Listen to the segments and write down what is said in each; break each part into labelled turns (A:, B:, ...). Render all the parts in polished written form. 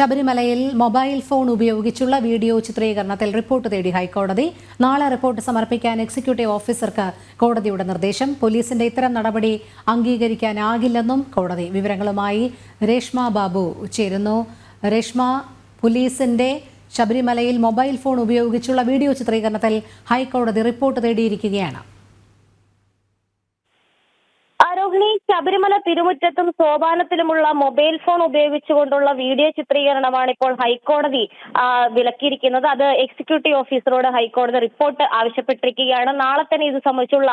A: ശബരിമലയിൽ mobile phone ഉപയോഗിച്ചുള്ള video ചിത്രീകരണത്തിൽ report തേടി ഹൈക്കോടതി. നാളെ റിപ്പോർട്ട് സമർപ്പിക്കാൻ എക്സിക്യൂട്ടീവ് ഓഫീസർക്ക് കോടതിയുടെ നിർദ്ദേശം. പോലീസിന്റെ ഇത്തരം നടപടി അംഗീകരിക്കാനാകില്ലെന്നും കോടതി. വിവരങ്ങളുമായി രേഷ്മ ബാബു ചേരുന്നു. രേഷ്മ, പോലീസിന്റെ ശബരിമലയിൽ മൊബൈൽ ഫോൺ ഉപയോഗിച്ചുള്ള വീഡിയോ ചിത്രീകരണത്തിൽ ഹൈക്കോടതി റിപ്പോർട്ട് തേടിയിരിക്കുകയാണ്.
B: ആരോഗ്യ ശബരിമല തിരുമുറ്റത്തും സോപാനത്തിലുമുള്ള മൊബൈൽ ഫോൺ ഉപയോഗിച്ചുകൊണ്ടുള്ള വീഡിയോ ചിത്രീകരണമാണ് ഇപ്പോൾ ഹൈക്കോടതി വിലക്കിയിരിക്കുന്നത്. അത് എക്സിക്യൂട്ടീവ് ഓഫീസറോട് ഹൈക്കോടതി റിപ്പോർട്ട് ആവശ്യപ്പെട്ടിരിക്കുകയാണ്. നാളെ തന്നെ ഇത് സംബന്ധിച്ചുള്ള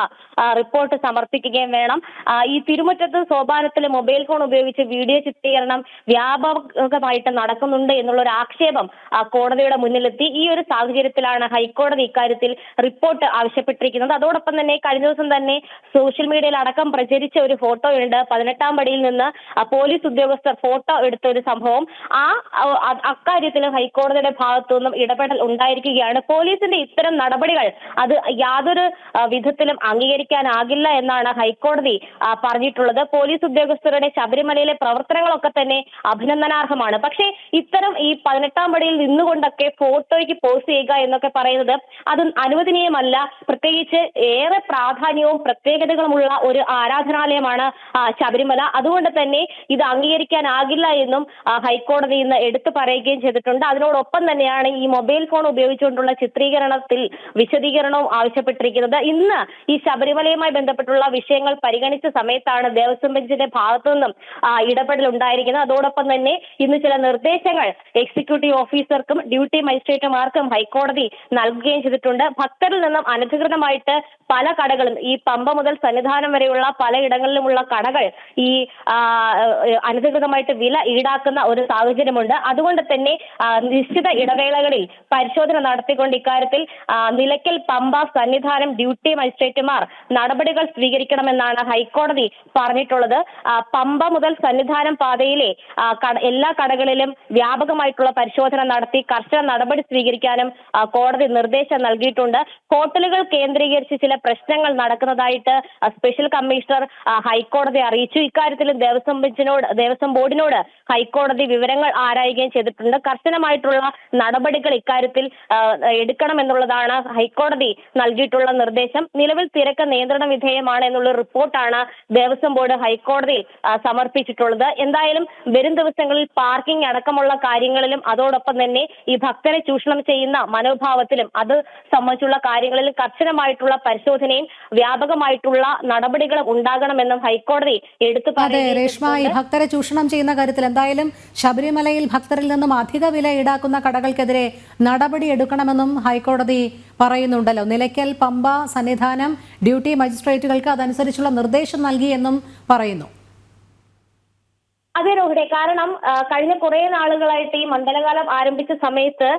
B: റിപ്പോർട്ട് സമർപ്പിക്കുകയും വേണം. ഈ തിരുമുറ്റത്തും സോപാനത്തിലും മൊബൈൽ ഫോൺ ഉപയോഗിച്ച് വീഡിയോ ചിത്രീകരണം വ്യാപകമായിട്ട് നടക്കുന്നുണ്ട് എന്നുള്ളൊരു ആക്ഷേപം കോടതിയുടെ മുന്നിലെത്തി. ഈ ഒരു സാഹചര്യത്തിലാണ് ഹൈക്കോടതി ഇക്കാര്യത്തിൽ റിപ്പോർട്ട് ആവശ്യപ്പെട്ടിരിക്കുന്നത്. അതോടൊപ്പം തന്നെ കഴിഞ്ഞ ദിവസം തന്നെ സോഷ്യൽ മീഡിയയിൽ അടക്കം പ്രചരിച്ച ഒരു ഫോട്ടോയുണ്ട്. 18ാം പടിയിൽ നിന്ന് പോലീസ് ഉദ്യോഗസ്ഥർ ഫോട്ടോ എടുത്ത ഒരു സംഭവം. അക്കാര്യത്തിൽ ഹൈക്കോടതിയുടെ ഭാഗത്തുനിന്നും ഇടപെടൽ ഉണ്ടായിരിക്കുകയാണ്. പോലീസിന്റെ ഇത്തരം നടപടികൾ അത് യാതൊരു വിധത്തിലും അംഗീകരിക്കാനാകില്ല എന്നാണ് ഹൈക്കോടതി പറഞ്ഞിട്ടുള്ളത്. പോലീസ് ഉദ്യോഗസ്ഥരുടെ ശബരിമലയിലെ പ്രവർത്തനങ്ങളൊക്കെ തന്നെ അഭിനന്ദനാർഹമാണ്. പക്ഷേ ഇത്തരം ഈ 18ാം പടിയിൽ നിന്നുകൊണ്ടൊക്കെ ഫോട്ടോയ്ക്ക് പോസ്റ്റ് ചെയ്യുക എന്നൊക്കെ പറയുന്നത് അത് അനുവദനീയമല്ല. പ്രത്യേകിച്ച് ഏറെ പ്രാധാന്യവും പ്രത്യേകതകളുമുള്ള ഒരു ആരാധനാലയമാണ് ശബരിമല. അതുകൊണ്ട് തന്നെ ഇത് അംഗീകരിക്കാനാകില്ല എന്നും ഹൈക്കോടതി ഇന്ന് എടുത്തു പറയുകയും ചെയ്തിട്ടുണ്ട്. അതിനോടൊപ്പം തന്നെയാണ് ഈ മൊബൈൽ ഫോൺ ഉപയോഗിച്ചുകൊണ്ടുള്ള ചിത്രീകരണത്തിൽ വിശദീകരണവും ആവശ്യപ്പെട്ടിരിക്കുന്നത്. ഇന്ന് ഈ ശബരിമലയുമായി ബന്ധപ്പെട്ടുള്ള വിഷയങ്ങൾ പരിഗണിച്ച സമയത്താണ് ദേവസ്വം ബെഞ്ചിന്റെ ഭാഗത്തു നിന്നും ഇടപെടൽ ഉണ്ടായിരിക്കുന്നത്. അതോടൊപ്പം തന്നെ ഇന്ന് ചില നിർദ്ദേശങ്ങൾ എക്സിക്യൂട്ടീവ് ഓഫീസർക്കും ഡ്യൂട്ടി മജിസ്ട്രേറ്റുമാർക്കും ഹൈക്കോടതി നൽകുകയും ചെയ്തിട്ടുണ്ട്. ഭക്തരിൽ നിന്നും അനധികൃതമായിട്ട് പല കടകളും ഈ പമ്പ മുതൽ സന്നിധാനം വരെയുള്ള പലയിടങ്ങളിലുമുള്ള കടകൾ ഈ അനധികൃതമായിട്ട് വില ഈടാക്കുന്ന ഒരു സാഹചര്യമുണ്ട്. അതുകൊണ്ട് തന്നെ നിശ്ചിത ഇടവേളകളിൽ പരിശോധന നടത്തിക്കൊണ്ട് ഇക്കാര്യത്തിൽ നിലയ്ക്കൽ, പമ്പ, സന്നിധാനം ഡ്യൂട്ടി മജിസ്ട്രേറ്റുമാർ നടപടികൾ സ്വീകരിക്കണമെന്നാണ് ഹൈക്കോടതി പറഞ്ഞിട്ടുള്ളത്. പമ്പ മുതൽ സന്നിധാനം പാതയിലെ എല്ലാ കടകളിലും വ്യാപകമായിട്ടുള്ള പരിശോധന നടത്തി കർശന നടപടി സ്വീകരിക്കാനും കോടതി നിർദ്ദേശം നൽകിയിട്ടുണ്ട്. ഹോട്ടലുകൾ കേന്ദ്രീകരിച്ച് ചില പ്രശ്നങ്ങൾ നടക്കുന്നതായിട്ട് സ്പെഷ്യൽ കമ്മീഷണർ ഹൈക്കോടതി അറിയിച്ചു. ഇക്കാര്യത്തിലും ദേവസ്വം ബോർഡിനോട് ഹൈക്കോടതി വിവരങ്ങൾ ആരായുകയും ചെയ്തിട്ടുണ്ട്. കർശനമായിട്ടുള്ള നടപടികൾ ഇക്കാര്യത്തിൽ എടുക്കണമെന്നുള്ളതാണ് ഹൈക്കോടതി നൽകിയിട്ടുള്ള നിർദ്ദേശം. നിലവിൽ തിരക്ക് നിയന്ത്രണ വിധേയമാണ് എന്നുള്ള റിപ്പോർട്ടാണ് ദേവസ്വം ബോർഡ് ഹൈക്കോടതിയിൽ സമർപ്പിച്ചിട്ടുള്ളത്. എന്തായാലും വരും ദിവസങ്ങളിൽ പാർക്കിംഗ് അടക്കമുള്ള കാര്യങ്ങളിലും അതോടൊപ്പം തന്നെ ഈ ഭക്തരെ ചൂഷണം ചെയ്യുന്ന മനോഭാവത്തിലും അത് സംബന്ധിച്ചുള്ള കാര്യങ്ങളിൽ കർശനമായിട്ടുള്ള പരിശോധനയും വ്യാപകമായിട്ടുള്ള നടപടികളും ഉണ്ടാകണമെന്നും ഹൈക്കോടതി എടുത്തു പറഞ്ഞു.
A: രേഷ്മ, ഈ ഭക്തരെ ചൂഷണം ചെയ്യുന്ന കാര്യത്തിൽ എന്തായാലും ശബരിമലയിൽ ഭക്തരിൽ നിന്നും അധിക വില ഈടാക്കുന്ന കടകൾക്കെതിരെ നടപടി എടുക്കണമെന്നും ഹൈക്കോടതി പറയുന്നുണ്ടല്ലോ. നിലയ്ക്കൽ, പമ്പ, സന്നിധാനം ഡ്യൂട്ടി മജിസ്ട്രേറ്റുകൾക്ക് അതനുസരിച്ചുള്ള നിർദ്ദേശം നൽകി എന്നും പറയുന്നു.
B: അതെ രോഹിണി, കാരണം കഴിഞ്ഞ കുറെ നാളുകളായിട്ട് ഈ മണ്ഡലകാലം ആരംഭിച്ച സമയത്ത്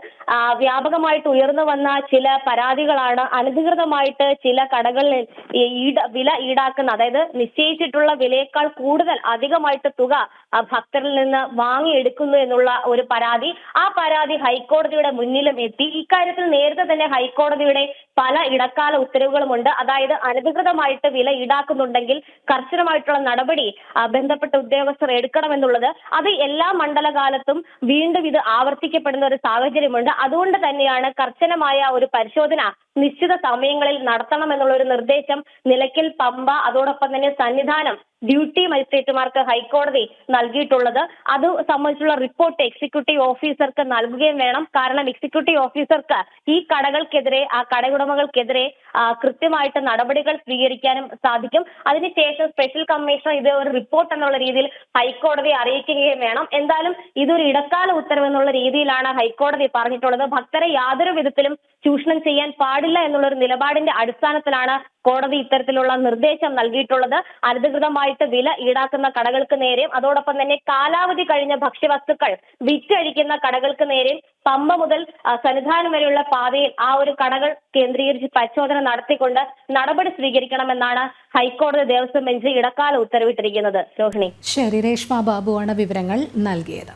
B: വ്യാപകമായിട്ട് ഉയർന്നു വന്ന ചില പരാതികളാണ് അനധികൃതമായിട്ട് ചില കടകളിൽ വില ഈടാക്കുന്ന, അതായത് നിശ്ചയിച്ചിട്ടുള്ള വിലയേക്കാൾ കൂടുതൽ അധികമായിട്ട് തുക ഭക്തരിൽ നിന്ന് വാങ്ങിയെടുക്കുന്നു എന്നുള്ള ഒരു പരാതി. ആ പരാതി ഹൈക്കോടതിയുടെ മുന്നിലും എത്തി. ഇക്കാര്യത്തിൽ നേരത്തെ തന്നെ ഹൈക്കോടതിയുടെ പല ഇടക്കാല ഉത്തരവുകളുമുണ്ട്. അതായത് അനധികൃതമായിട്ട് വില ഈടാക്കുന്നുണ്ടെങ്കിൽ കർശനമായിട്ടുള്ള നടപടി ബന്ധപ്പെട്ട ഉദ്യോഗസ്ഥർ എടുക്കണമെന്നുള്ളത്. അത് എല്ലാ മണ്ഡലകാലത്തും വീണ്ടും ഇത് ആവർത്തിക്കപ്പെടുന്ന ഒരു സാഹചര്യമുണ്ട്. അതുകൊണ്ട് തന്നെയാണ് കർശനമായ ഒരു പരിശോധന നിശ്ചിത സമയങ്ങളിൽ നടത്തണമെന്നുള്ള ഒരു നിർദ്ദേശം നിലയ്ക്കൽ, പമ്പ അതോടൊപ്പം തന്നെ സന്നിധാനം ഡ്യൂട്ടി മജിസ്ട്രേറ്റുമാർക്ക് ഹൈക്കോടതി നൽകിയിട്ടുള്ളത്. അത് സംബന്ധിച്ചുള്ള റിപ്പോർട്ട് എക്സിക്യൂട്ടീവ് ഓഫീസർക്ക് നൽകുകയും വേണം. കാരണം എക്സിക്യൂട്ടീവ് ഓഫീസർക്ക് ഈ കടകൾക്കെതിരെ, ആ കടയുടമകൾക്കെതിരെ കൃത്യമായിട്ട് നടപടികൾ സ്വീകരിക്കാനും സാധിക്കും. അതിനുശേഷം സ്പെഷ്യൽ കമ്മീഷണർ ഇത് ഒരു റിപ്പോർട്ട് എന്നുള്ള രീതിയിൽ ഹൈക്കോടതിയെ അറിയിക്കുകയും വേണം. എന്തായാലും ഇതൊരു ഇടക്കാല ഉത്തരവ് എന്നുള്ള രീതിയിലാണ് ഹൈക്കോടതി പറഞ്ഞിട്ടുള്ളത്. ഭക്തരെ യാതൊരു വിധത്തിലും ചൂഷണം ചെയ്യാൻ പാടില്ല എന്നുള്ള ഒരു നിലപാടിന്റെ അടിസ്ഥാനത്തിലാണ് കോടതി ഇത്തരത്തിലുള്ള നിർദ്ദേശം നൽകിയിട്ടുള്ളത്. അനധികൃതമായിട്ട് വില ഈടാക്കുന്ന കടകൾക്ക് നേരെയും അതോടൊപ്പം തന്നെ കാലാവധി കഴിഞ്ഞ ഭക്ഷ്യവസ്തുക്കൾ വിറ്റഴിക്കുന്ന കടകൾക്ക് നേരെയും പമ്പ മുതൽ സന്നിധാനം വരെയുള്ള പാതയിൽ ആ ഒരു കടകൾ കേന്ദ്രീകരിച്ച് പരിശോധന നടത്തിക്കൊണ്ട് നടപടി സ്വീകരിക്കണമെന്നാണ് ഹൈക്കോടതി ദേവസ്വം ബെഞ്ച് ഇടക്കാല ഉത്തരവിട്ടിരിക്കുന്നത്. രോഹിണി.
A: ശരി, രേഷ്മ ബാബുവാണ് വിവരങ്ങൾ നൽകിയത്.